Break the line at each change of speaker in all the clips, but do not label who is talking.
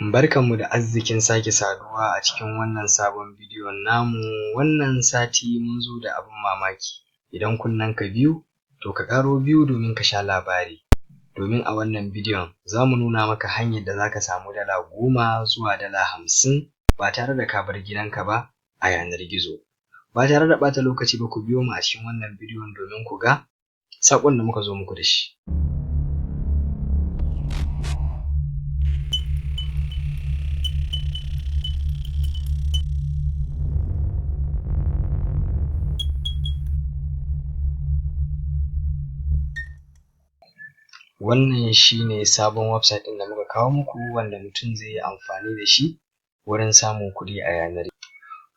Barkanmu da arzikin sake saduwa a cikin wannan sabon bidiyon namu. Wannan sati mun zo da abin mamaki. Idan kunnenka biyu, to ka ƙaro biyu domin ka sha labari. Domin a wannan bidiyon za mu nuna maka hanyar da za ka samu dala 10 zuwa dala 50 ba tare da ka bar gidanka ba a yanar gizo. Ba tare da ɓata lokaci ba, ku biyo mu a cikin wannan bidiyon domin ku ga saƙon da muka zo muku da shi. Wannan shi ne sabon website ɗin da muka kawo muku wanda mutum zai yi amfani da shi wurin samun kuɗi a yanar gizo.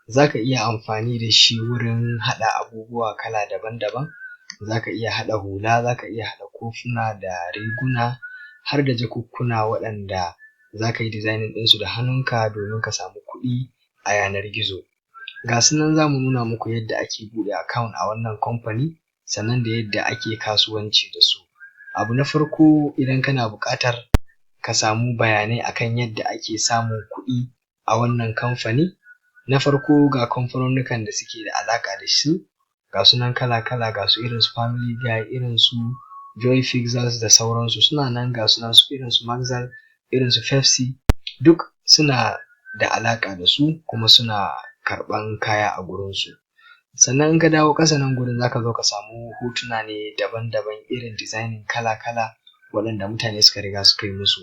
Za ka iya amfani da shi wurin haɗa abubuwa kala daban-daban. Za ka iya haɗa hula, za ka iya haɗa kofuna da riguna har da jakukkuna waɗanda za ka yi designing ɗinsu da hannunka domin ka samu kuɗi a yanar gizo. Ga su nan za mu nuna muku yadda ake buɗe account a wannan kamfani, sannan da yadda ake kasuwanci da su. Abu na farko, idan kana buƙatar ka samu bayanai akan yadda ake samun kuɗi a wannan kamfani, na farko ga kamfanunnukan da suke da alaƙa da su, ga su nan kala-kala, ga su irin su Family Guy, irin su Joy Pixels da sauransu. Suna nan ga su nan irin su Maxal, irin su Pepsi, duk suna da alaƙa da su kuma suna karɓan kaya a gurinsu. Sannan in ka dawo ƙasa nan gurin za ka zo ka samu hotuna ne daban-daban, irin designing kala-kala waɗanda mutane suka riga suka yi musu.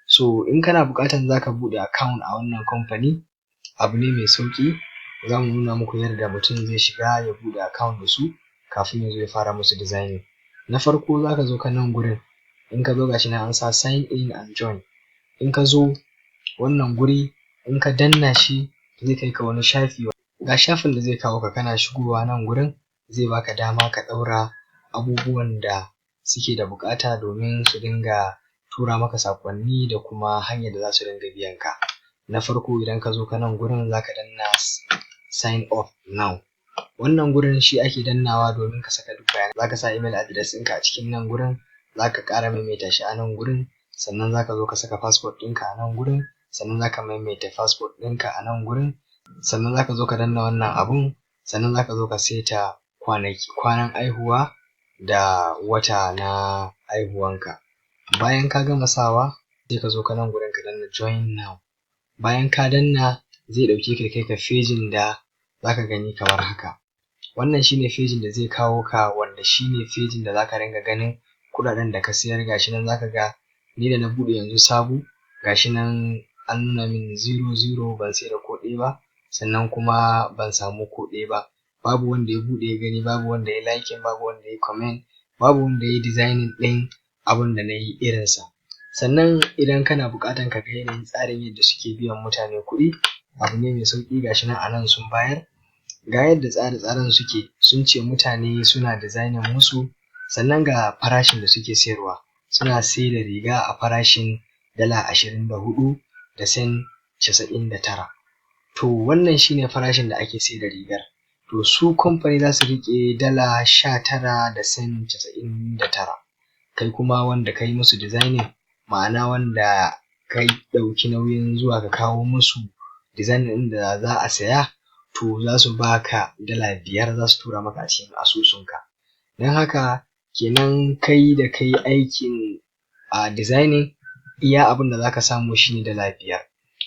So in kana buƙatar za ka buɗe account a wannan kamfani, abu ne mai sauƙi. Za mu nuna muku yadda mutum zai shiga ya buɗe account da su kafin ya zo ya fara musu designing. Na farko za ka zo ka nan gurin, in ka zo ga shi nan an sa sign in and join. In ka zo wannan guri, in ka danna shi zai kai ka wani shafi. Ga shafin da zai kawo ka, kana shigowa nan gurin zai baka dama ka ɗaura abubuwan da suke da buƙata domin su dinga tura maka saƙonni da kuma hanyar da za su dinga biyan ka. Na farko idan ka zo ka nan gurin za ka danna sign up now. Wannan gurin shi ake dannawa domin ka saka duk bayanai. Za ka sa email address ɗinka a cikin nan gurin, za ka ƙara maimaita shi a nan gurin, sannan za ka zo ka saka passport ɗinka a nan gurin, sannan za ka maimaita passport ɗinka a nan gurin, sannan za ka zo ka danna wannan abun, sannan za ka zo ka saita kwanan haihuwa da wata na haihuwanka. Bayan ka gama sawa sai ka zo ka nan gurin ka danna join now. Bayan ka danna zai ɗauke ka kai ka fejin da za ka gani kamar haka. Wannan shi ne fejin da zai kawo ka, wanda shi ne fejin da za ka ringa ganin kuɗaɗen da ka sayar. Ga shi nan za ka ga ni da na buɗe yanzu sabo, ga shi nan an nuna min 0 ban sayar da ko ɗaya ba, sannan kuma ban samu ko ɗaya ba. Babu wanda ya buɗe ya gani, babu wanda ya liking, babu wanda ya comment, babu wanda ya yi designing ɗin abin da na yi irinsa. Sannan idan kana buƙatar ka ga yanayin tsarin yadda suke biyan mutane kuɗi, abu ne mai sauƙi. Ga shi nan a nan sun bayar, ga yadda tsare-tsaren suke, sun ce mutane suna designing musu, sannan ga farashin da suke sayarwa. Suna sai da riga a farashin dala 24 da sen 99. To wannan shi ne farashin da ake sai da rigar. To su kamfani za su riƙe dala 19 da sen 99. Kai kuma wanda ka yi musu designing, ma'ana wanda ka ɗauki nauyin zuwa ka kawo musu design ɗin da za a saya, to za su baka dala 5, za su tura maka a cikin asusunka. Don haka kenan kai da kai aikin designing, iya abin da za ka samu shi ne dala 5.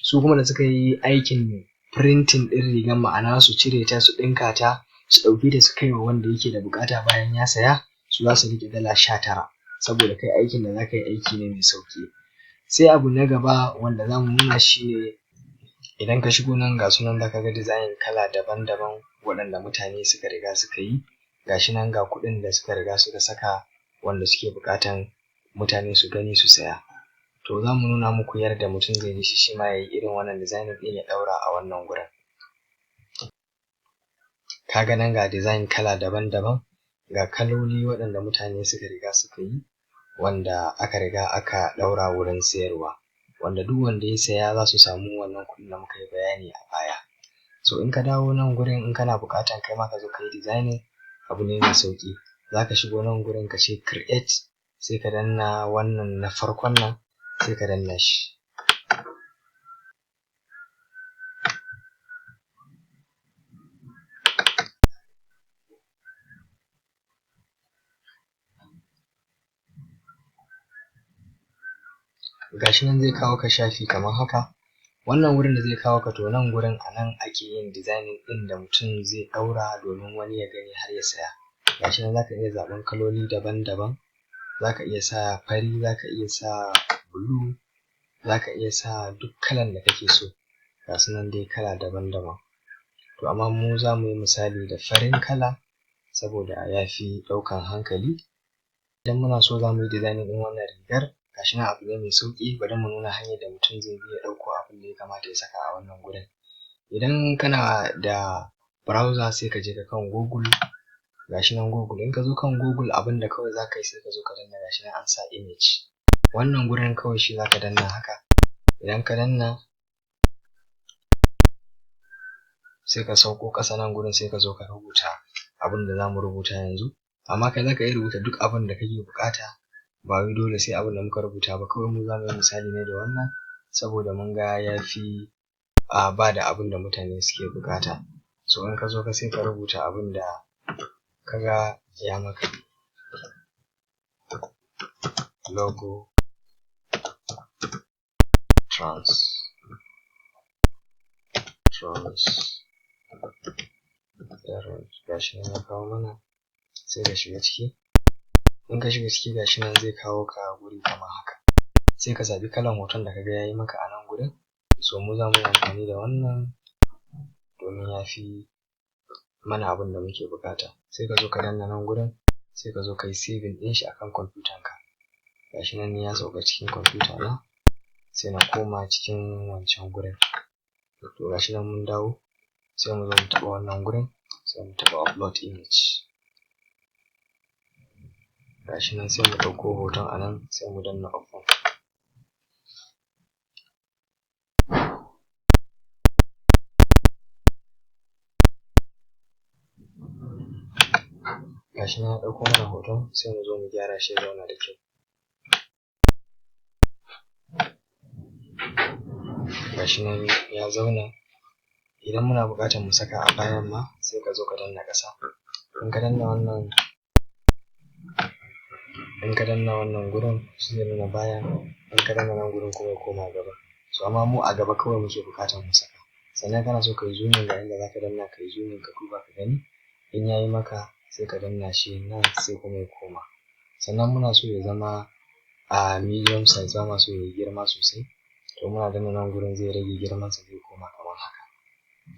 Su kuma da suka yi aikin printing ɗin rigar, ma'ana su cire ta, su ɗinka ta, su ɗauke ta su kai wa wanda yake da buƙata bayan ya saya, su za su riƙe dala 19, saboda kai aikin da za ka yi aiki ne mai sauƙi. Sai abu na gaba wanda za mu nuna shi ne, idan ka shigo nan ga su nan za ka ga design kala daban-daban waɗanda mutane suka riga suka yi. Ga shi nan ga kuɗin da suka riga suka saka wanda suke buƙatan mutane su gani su saya. To za mu nuna muku yadda mutum zai yi shi ma ya yi irin wannan designing ɗin ya ɗaura a wannan gurin. Ka ga nan ga design kala daban-daban, ga kaloli waɗanda mutane suka riga suka yi, wanda aka riga aka ɗaura wurin sayarwa, wanda duk wanda ya saya za su samu wannan kuɗin da muka yi bayani a baya. So in ka dawo nan gurin, in kana buƙatan kai ma ka zo ka yi designing, abu ne mai sauƙi. Za ka shigo nan gurin ka ce create, sai ka danna wannan na farkon nan, sai ka danna shi. gashi nan zai kawo ka shafi kamar haka. Wannan wurin da zai kawo ka, to nan gurin a nan ake yin designing ɗin da mutum zai ɗaura domin wani ya gani har ya saya. Gashi nan zaka iya zaɓen kaloli daban-daban, zaka iya sa fari, zaka iya sa blue, zaka iya sa duk kalan da kake so, ga su nan dai kala daban-daban. To amma mu za mu yi misali da farin kala saboda ya fi ɗaukan hankali. Idan muna so za mu yi designing ɗin wannan rigar, gashi nan abu ne mai sauƙi, bari mu nuna hanyar da mutum zai bi ya ɗauko abin da ya kamata ya saka a wannan gurin. Idan kana da browser sai ka je ka kan Google, gashi nan Google, in ka zo kan Google abin da kawai za ka yi sai ka zo ka danna gashi nan an sa image. Wannan gurin kawai shi za ka danna haka. Idan ka danna sai ka sauko ƙasa nan gurin sai ka zo ka rubuta abin da za mu rubuta yanzu. Amma kai za ka iya rubuta duk abin da kake buƙata, ba wai dole sai abin da muka rubuta ba, kawai mu za mu yi misali ne da wannan saboda mun ga ya fi ba da abin da mutane suke buƙata. So in ka zo ka sai ka rubuta abin da ka ga ya maka. Logo transparent, gashi nan ya kawo mana, sai ka shiga ciki. In ka shiga ciki gashi nan zai kawo ka guri kamar haka, sai ka zaɓi kalan hoton da ka ga ya yi maka a nan gurin. So mu za mu yi amfani da wannan domin ya fi mana abin da muke buƙata. Sai ka zo ka danna nan gurin, sai ka zo ka yi saving ɗin shi akan kwamfutanka. Gashi nan ya sauka cikin kwamfuta na, sai na koma cikin wancan gurin. To gashi nan mun dawo, sai mu zo mu taɓa wannan gurin, sai mu taɓa upload image. Gashi nan sai mu ɗauko hoton a nan, sai mu danna open. Gashi nan ya ɗauko mana hoton, sai mu zo mu gyara shi ya zauna da kyau. Gashi nan ya zauna. Idan muna buƙatar mu saka a bayan ma sai ka zo ka danna ƙasa. In ka danna wannan gurin shi zai nuna baya, in ka danna nan gurin kuma ya koma gaba. So amma mu a gaba kawai muke buƙatar mu saka. Sannan kana so ka yi zooming ga inda za ka danna ka yi zooming ka duba ka gani. In ya yi maka sai ka danna shi nan sai kuma ya koma. Sannan muna so ya zama a medium size, ba ma so ya yi girma sosai. To muna danna nan gurin zai rage girmansa zai koma kamar haka.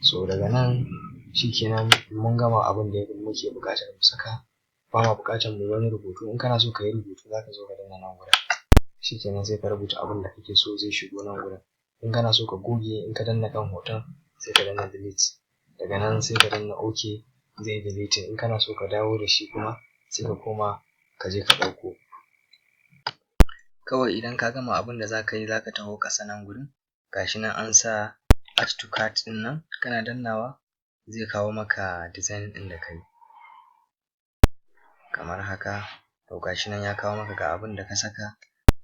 So daga nan shikenan mun gama abin da muke buƙatar mu saka. Ba ma buƙatar mu yi wani rubutu. In kana so ka yi rubutu za ka zo ka danna nan gurin. Shikenan sai ka rubuta abin da kake so zai shigo nan gurin. In kana so ka goge, in ka danna kan hoton sai ka danna delete. Daga nan sai ka danna OK, zai delete. In kana so ka dawo da shi kuma sai ka koma ka je ka ɗauko. Kawai idan ka gama abin da za ka yi za ka taho ƙasa nan gurin. Gashi nan an sa add to cart ɗin nan, kana dannawa zai kawo maka design ɗin da ka yi kamar haka. To gashi nan ya kawo maka ga abin da ka saka,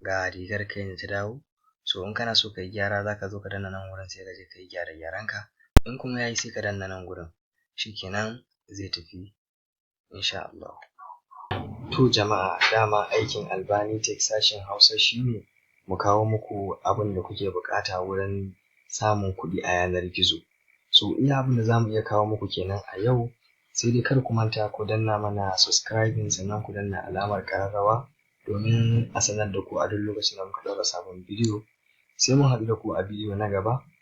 ga rigar ka yanda ta dawo. So in kana so ka yi gyara za ka zo ka danna nan wurin sai ka je ka yi gyare-gyarenka. In kuma ya yi sai ka danna nan gurin, shikenan zai tafi insha Allah. To jama'a, dama aikin Albani Tech sashen Hausa shine mu kawo muku abin da kuke buƙata wurin samun kuɗi a yanar gizo. So iya abin da za mu iya kawo muku kenan a yau. Sai dai kar ku manta ku danna mana subscribing, sannan ku danna alamar ƙararrawa domin a sanar da ku a duk lokacin da muka ɗaura sabon bidiyo. Sai mun haɗu da ku a bidiyo na gaba.